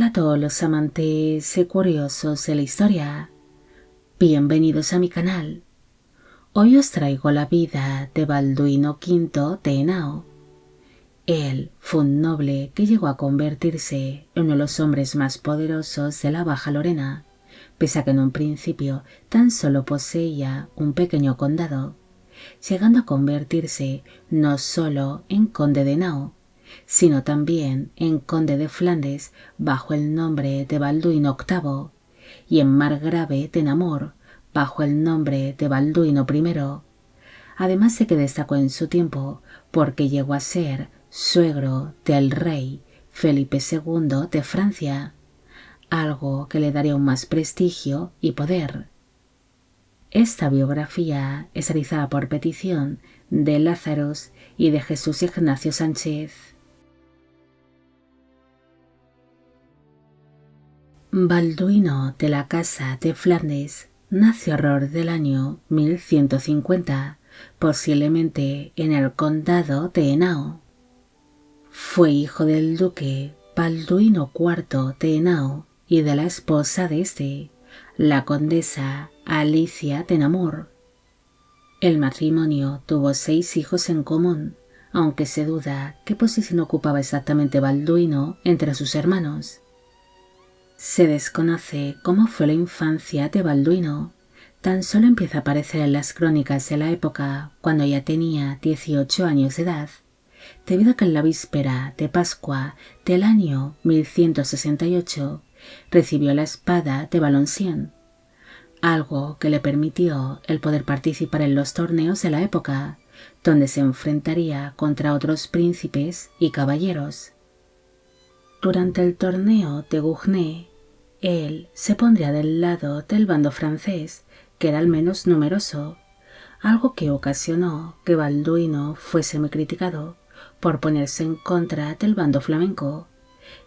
Hola a todos los amantes y curiosos de la historia. Bienvenidos a mi canal. Hoy os traigo la vida de Balduino V de Henao. Él fue un noble que llegó a convertirse en uno de los hombres más poderosos de la Baja Lorena, pese a que en un principio tan solo poseía un pequeño condado, llegando a convertirse no solo en conde de Henao, sino también en conde de Flandes bajo el nombre de Balduino VIII y en margrave de Namur bajo el nombre de Balduino I, además de que destacó en su tiempo porque llegó a ser suegro del rey Felipe II de Francia, algo que le daría aún más prestigio y poder. Esta biografía es realizada por petición de Lazarus y de Jesús Ignacio Sánchez. Balduino de la Casa de Flandes nació alrededor del año 1150, posiblemente en el condado de Henao. Fue hijo del duque Balduino IV de Henao y de la esposa de este, la condesa Alicia de Namur. El matrimonio tuvo 6 hijos en común, aunque se duda qué posición ocupaba exactamente Balduino entre sus hermanos. Se desconoce cómo fue la infancia de Balduino. Tan solo empieza a aparecer en las crónicas de la época cuando ya tenía 18 años de edad, debido a que en la víspera de Pascua del año 1168 recibió la espada de Valenciennes, algo que le permitió el poder participar en los torneos de la época, donde se enfrentaría contra otros príncipes y caballeros. Durante el torneo de Gournay, él se pondría del lado del bando francés, que era el menos numeroso, algo que ocasionó que Balduino fuese muy criticado por ponerse en contra del bando flamenco,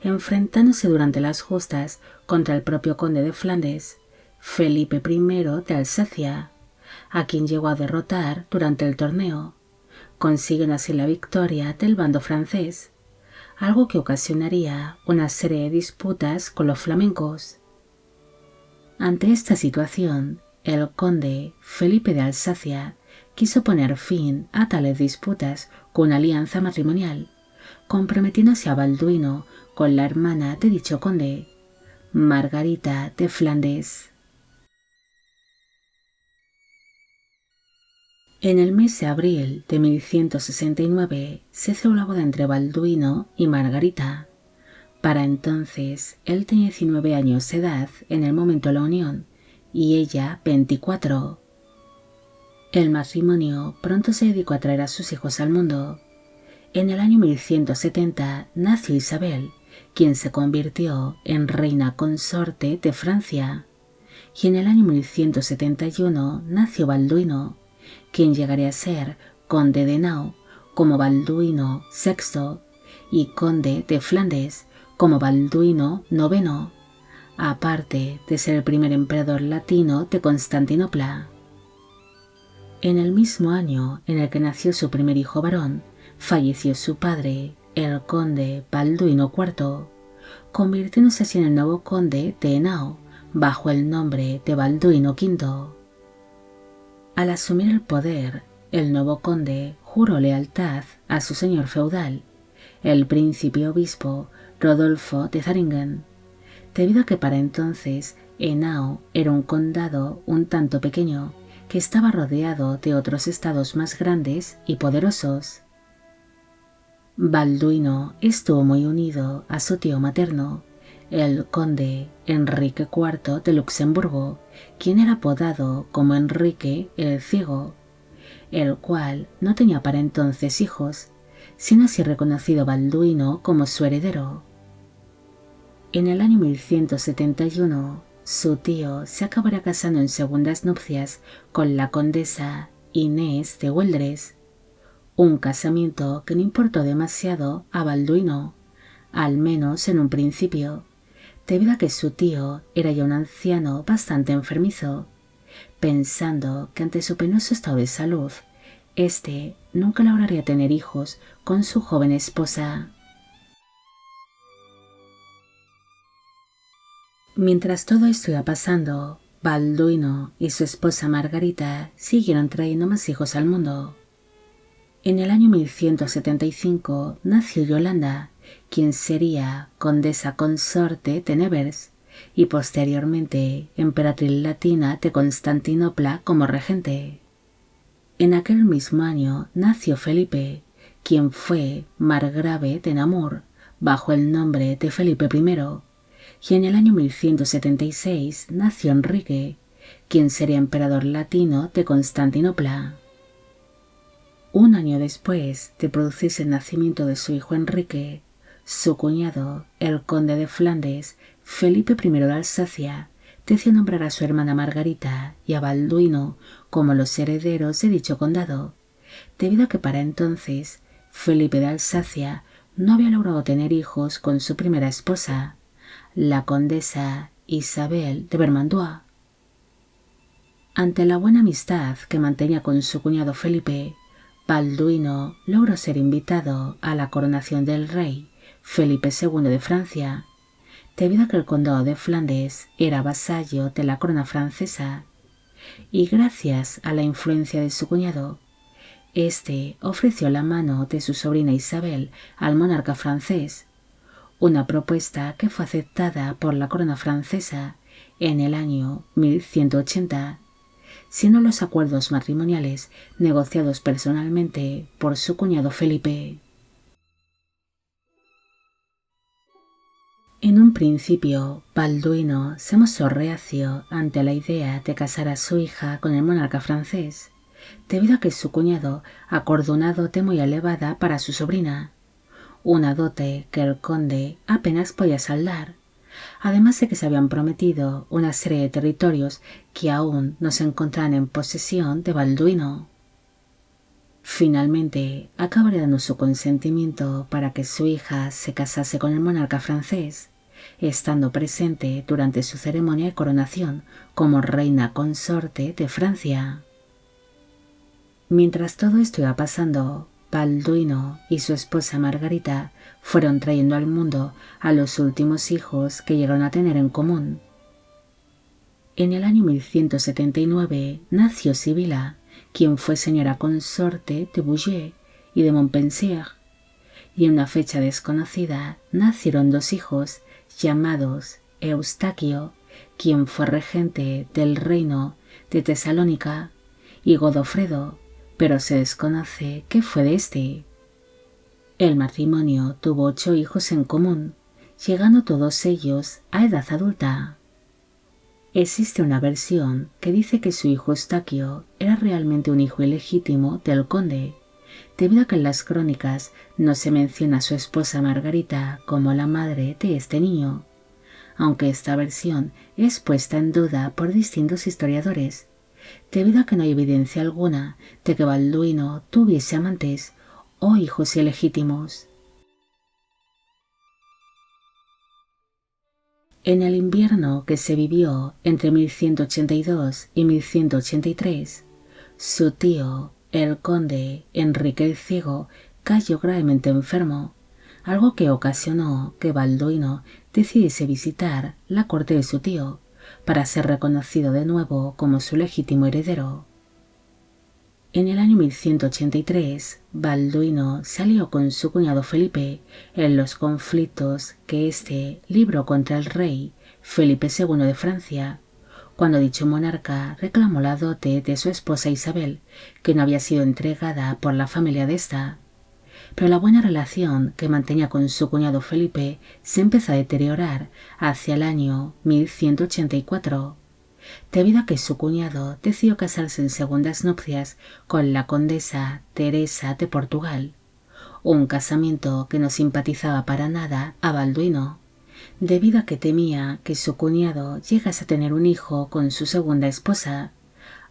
enfrentándose durante las justas contra el propio conde de Flandes, Felipe I de Alsacia, a quien llegó a derrotar durante el torneo, consiguiendo así la victoria del bando francés, algo que ocasionaría una serie de disputas con los flamencos. Ante esta situación, el conde Felipe de Alsacia quiso poner fin a tales disputas con una alianza matrimonial, comprometiéndose a Balduino con la hermana de dicho conde, Margarita de Flandes. En el mes de abril de 1169 se celebró la boda entre Balduino y Margarita. Para entonces él tenía 19 años de edad en el momento de la unión y ella 24. El matrimonio pronto se dedicó a traer a sus hijos al mundo. En el año 1170 nació Isabel, quien se convirtió en reina consorte de Francia, y en el año 1171 nació Balduino, quien llegaría a ser conde de Henao como Balduino VI y conde de Flandes como Balduino IX, aparte de ser el primer emperador latino de Constantinopla. En el mismo año en el que nació su primer hijo varón, falleció su padre, el conde Balduino IV, convirtiéndose así en el nuevo conde de Henao bajo el nombre de Balduino V. Al asumir el poder, el nuevo conde juró lealtad a su señor feudal, el príncipe obispo Rodolfo de Zähringen, debido a que para entonces Henao era un condado un tanto pequeño que estaba rodeado de otros estados más grandes y poderosos. Balduino estuvo muy unido a su tío materno, el conde Enrique IV de Luxemburgo, quien era apodado como Enrique el Ciego, el cual no tenía para entonces hijos, siendo así reconocido Balduino como su heredero. En el año 1171, su tío se acabará casando en segundas nupcias con la condesa Inés de Güeldres, un casamiento que no importó demasiado a Balduino, al menos en un principio, debido a que su tío era ya un anciano bastante enfermizo, pensando que ante su penoso estado de salud, este nunca lograría tener hijos con su joven esposa. Mientras todo esto iba pasando, Balduino y su esposa Margarita siguieron trayendo más hijos al mundo. En el año 1175 nació Yolanda, quien sería condesa consorte de Nevers y posteriormente emperatriz latina de Constantinopla como regente. En aquel mismo año nació Felipe, quien fue margrave de Namur bajo el nombre de Felipe I, y en el año 1176 nació Enrique, quien sería emperador latino de Constantinopla. Un año después de producirse el nacimiento de su hijo Enrique, su cuñado, el conde de Flandes, Felipe I de Alsacia, decidió nombrar a su hermana Margarita y a Balduino como los herederos de dicho condado, debido a que para entonces Felipe de Alsacia no había logrado tener hijos con su primera esposa, la condesa Isabel de Vermandois. Ante la buena amistad que mantenía con su cuñado Felipe, Balduino logró ser invitado a la coronación del rey Felipe II de Francia, debido a que el condado de Flandes era vasallo de la corona francesa, y gracias a la influencia de su cuñado, este ofreció la mano de su sobrina Isabel al monarca francés, una propuesta que fue aceptada por la corona francesa en el año 1180, siendo los acuerdos matrimoniales negociados personalmente por su cuñado Felipe. En un principio, Balduino se mostró reacio ante la idea de casar a su hija con el monarca francés, debido a que su cuñado acordó una dote muy elevada para su sobrina, una dote que el conde apenas podía saldar, además de que se habían prometido una serie de territorios que aún no se encontraban en posesión de Balduino. Finalmente, acabaría dando su consentimiento para que su hija se casase con el monarca francés, estando presente durante su ceremonia de coronación como reina consorte de Francia. Mientras todo esto iba pasando, Balduino y su esposa Margarita fueron trayendo al mundo a los últimos hijos que llegaron a tener en común. En el año 1179 nació Sibila, quien fue señora consorte de Bouillé y de Montpensier, y en una fecha desconocida nacieron dos hijos llamados Eustaquio, quien fue regente del reino de Tesalónica, y Godofredo, pero se desconoce qué fue de este. El matrimonio tuvo 8 hijos en común, llegando todos ellos a edad adulta. Existe una versión que dice que su hijo Eustaquio era realmente un hijo ilegítimo del conde, debido a que en las crónicas no se menciona a su esposa Margarita como la madre de este niño, aunque esta versión es puesta en duda por distintos historiadores, debido a que no hay evidencia alguna de que Balduino tuviese amantes o hijos ilegítimos. En el invierno que se vivió entre 1182 y 1183, su tío, el conde Enrique el Ciego, cayó gravemente enfermo, algo que ocasionó que Balduino decidiese visitar la corte de su tío para ser reconocido de nuevo como su legítimo heredero. En el año 1183, Balduino salió con su cuñado Felipe en los conflictos que éste libró contra el rey Felipe II de Francia, cuando dicho monarca reclamó la dote de su esposa Isabel, que no había sido entregada por la familia de esta. Pero la buena relación que mantenía con su cuñado Felipe se empezó a deteriorar hacia el año 1184. Debido a que su cuñado decidió casarse en segundas nupcias con la condesa Teresa de Portugal, un casamiento que no simpatizaba para nada a Balduino, debido a que temía que su cuñado llegase a tener un hijo con su segunda esposa,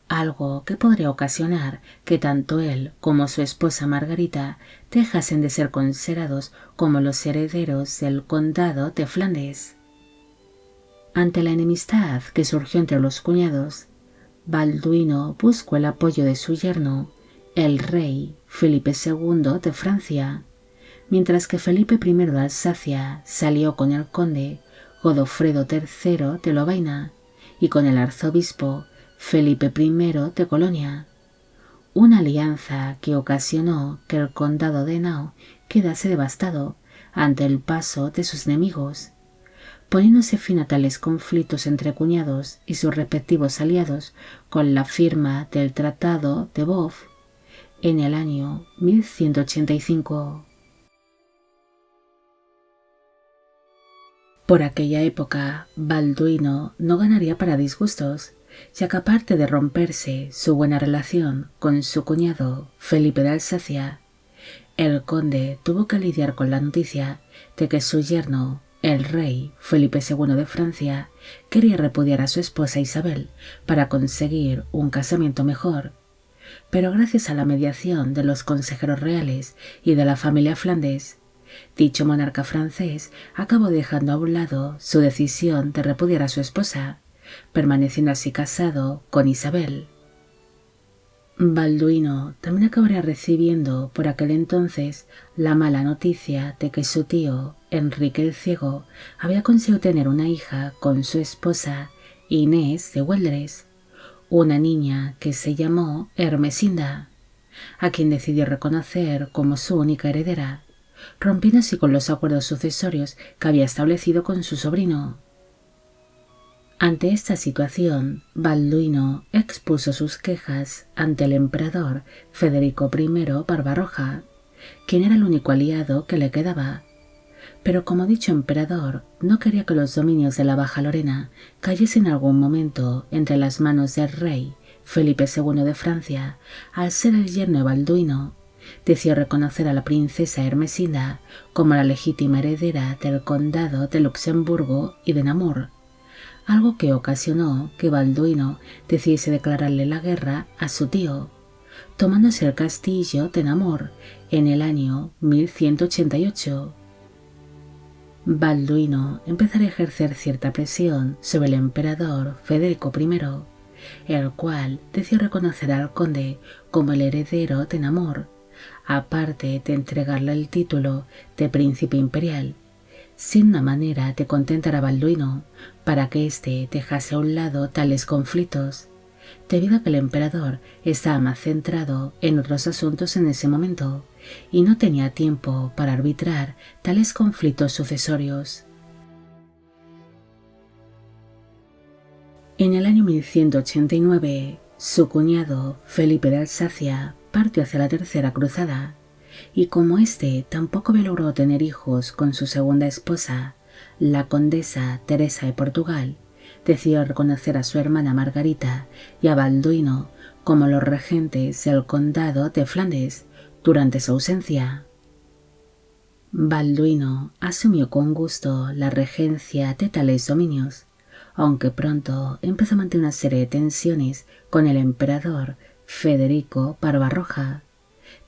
algo que podría ocasionar que tanto él como su esposa Margarita dejasen de ser considerados como los herederos del condado de Flandes. Ante la enemistad que surgió entre los cuñados, Balduino buscó el apoyo de su yerno, el rey Felipe II de Francia, mientras que Felipe I de Alsacia salió con el conde Godofredo III de Lovaina y con el arzobispo Felipe I de Colonia, una alianza que ocasionó que el condado de Henao quedase devastado ante el paso de sus enemigos, poniéndose fin a tales conflictos entre cuñados y sus respectivos aliados con la firma del Tratado de Bof en el año 1185. Por aquella época, Balduino no ganaría para disgustos, ya que aparte de romperse su buena relación con su cuñado Felipe de Alsacia, el conde tuvo que lidiar con la noticia de que su yerno, el rey Felipe II de Francia, quería repudiar a su esposa Isabel para conseguir un casamiento mejor. Pero gracias a la mediación de los consejeros reales y de la familia Flandes, dicho monarca francés acabó dejando a un lado su decisión de repudiar a su esposa, permaneciendo así casado con Isabel. Balduino también acabaría recibiendo por aquel entonces la mala noticia de que su tío, Enrique el Ciego, había conseguido tener una hija con su esposa Inés de Hueldres, una niña que se llamó Ermesinda, a quien decidió reconocer como su única heredera, rompiendo así con los acuerdos sucesorios que había establecido con su sobrino. Ante esta situación, Balduino expuso sus quejas ante el emperador Federico I Barbarroja, quien era el único aliado que le quedaba. Pero como dicho emperador no quería que los dominios de la Baja Lorena cayesen en algún momento entre las manos del rey Felipe II de Francia, al ser el yerno de Balduino, decidió reconocer a la princesa Ermesinda como la legítima heredera del condado de Luxemburgo y de Namur, algo que ocasionó que Balduino decidiese declararle la guerra a su tío, tomándose el castillo de Namur en el año 1188. Balduino empezaría a ejercer cierta presión sobre el emperador Federico I, el cual decidió reconocer al conde como el heredero de Namur, aparte de entregarle el título de príncipe imperial, sin una manera de contentar a Balduino para que éste dejase a un lado tales conflictos, debido a que el emperador estaba más centrado en otros asuntos en ese momento y no tenía tiempo para arbitrar tales conflictos sucesorios. En el año 1189, su cuñado Felipe de Alsacia partió hacia la Tercera Cruzada, y como éste tampoco logró tener hijos con su segunda esposa, la condesa Teresa de Portugal, decidió reconocer a su hermana Margarita y a Balduino como los regentes del condado de Flandes durante su ausencia. Balduino asumió con gusto la regencia de tales dominios, aunque pronto empezó a mantener una serie de tensiones con el emperador Federico Barbarroja,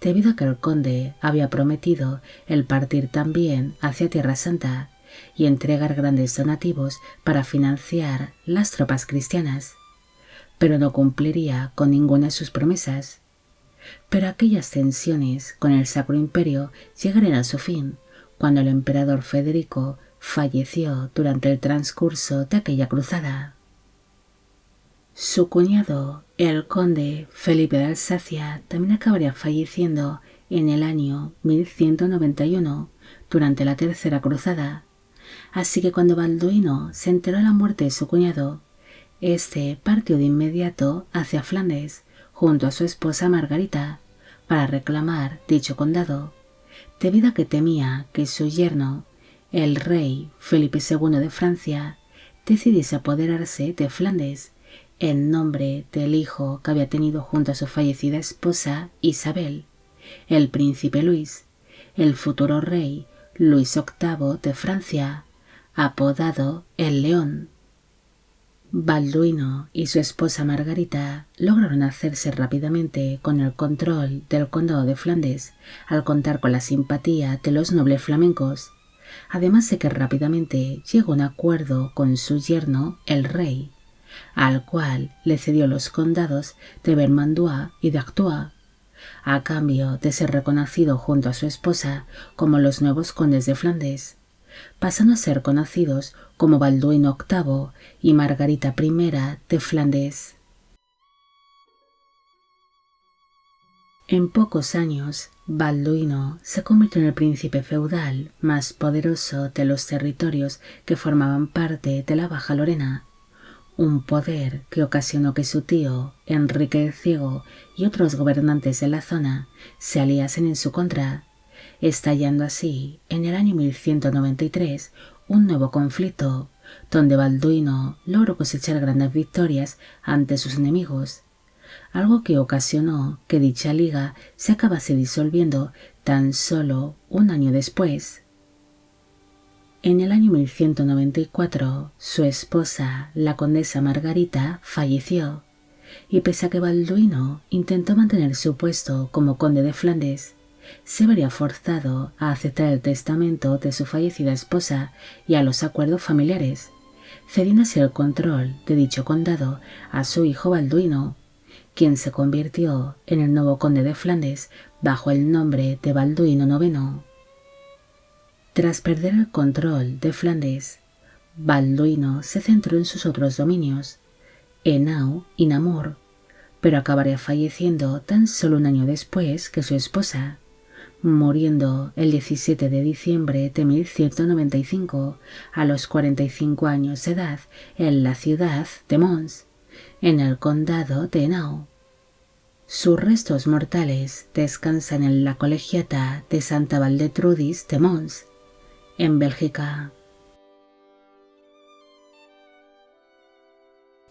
debido a que el conde había prometido el partir también hacia Tierra Santa y entregar grandes donativos para financiar las tropas cristianas, pero no cumpliría con ninguna de sus promesas. Pero aquellas tensiones con el Sacro Imperio llegaron a su fin cuando el emperador Federico falleció durante el transcurso de aquella cruzada. Su cuñado, el conde Felipe de Alsacia, también acabaría falleciendo en el año 1191 durante la Tercera Cruzada, así que cuando Balduino se enteró de la muerte de su cuñado, este partió de inmediato hacia Flandes junto a su esposa Margarita para reclamar dicho condado, debido a que temía que su yerno, el rey Felipe II de Francia, decidiese apoderarse de Flandes en nombre del hijo que había tenido junto a su fallecida esposa Isabel, el príncipe Luis, el futuro rey Luis VIII de Francia, apodado el León. Balduino y su esposa Margarita lograron hacerse rápidamente con el control del condado de Flandes al contar con la simpatía de los nobles flamencos, además de que rápidamente llegó a un acuerdo con su yerno el rey, al cual le cedió los condados de Vermandois y de Artois, a cambio de ser reconocido junto a su esposa como los nuevos condes de Flandes, pasando a ser conocidos como Balduino VIII y Margarita I de Flandes. En pocos años, Balduino se convirtió en el príncipe feudal más poderoso de los territorios que formaban parte de la Baja Lorena, un poder que ocasionó que su tío, Enrique el Ciego, y otros gobernantes de la zona se aliasen en su contra, estallando así, en el año 1193, un nuevo conflicto, donde Balduino logró cosechar grandes victorias ante sus enemigos, algo que ocasionó que dicha liga se acabase disolviendo tan solo un año después. En el año 1194, su esposa, la condesa Margarita, falleció, y pese a que Balduino intentó mantener su puesto como conde de Flandes, se vería forzado a aceptar el testamento de su fallecida esposa y a los acuerdos familiares, cediendo así el control de dicho condado a su hijo Balduino, quien se convirtió en el nuevo conde de Flandes bajo el nombre de Balduino IX. Tras perder el control de Flandes, Balduino se centró en sus otros dominios, Henao y Namur, pero acabaría falleciendo tan solo un año después que su esposa, muriendo el 17 de diciembre de 1195 a los 45 años de edad en la ciudad de Mons, en el condado de Henao. Sus restos mortales descansan en la colegiata de Santa Valdetrudis de Mons, en Bélgica.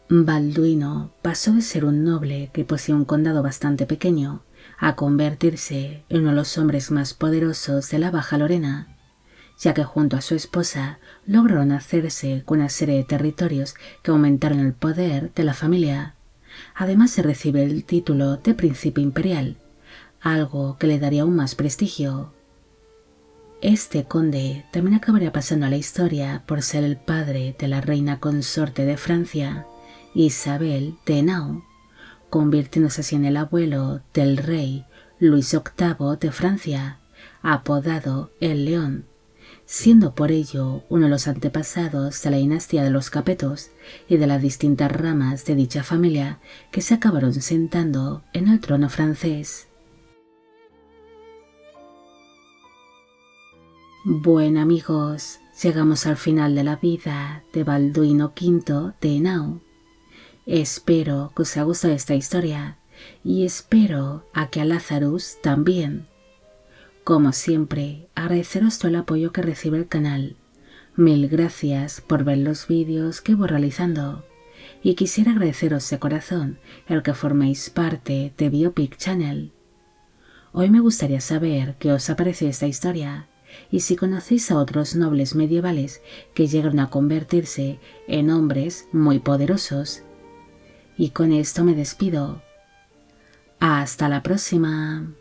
Balduino pasó de ser un noble que poseía un condado bastante pequeño a convertirse en uno de los hombres más poderosos de la Baja Lorena, ya que junto a su esposa lograron hacerse con una serie de territorios que aumentaron el poder de la familia. Además se recibe el título de príncipe imperial, algo que le daría aún más prestigio. Este conde también acabaría pasando a la historia por ser el padre de la reina consorte de Francia, Isabel de Henao, convirtiéndose así en el abuelo del rey Luis VIII de Francia, apodado el León, siendo por ello uno de los antepasados de la dinastía de los Capetos y de las distintas ramas de dicha familia que se acabaron sentando en el trono francés. Bueno amigos, llegamos al final de la vida de Balduino V de Henao. Espero que os haya gustado esta historia y espero a que a Lazarus también. Como siempre, agradeceros todo el apoyo que recibe el canal. Mil gracias por ver los vídeos que voy realizando y quisiera agradeceros de corazón el que forméis parte de Biopic Channel. Hoy me gustaría saber qué os ha parecido esta historia y si conocéis a otros nobles medievales que llegaron a convertirse en hombres muy poderosos. Y con esto me despido. Hasta la próxima.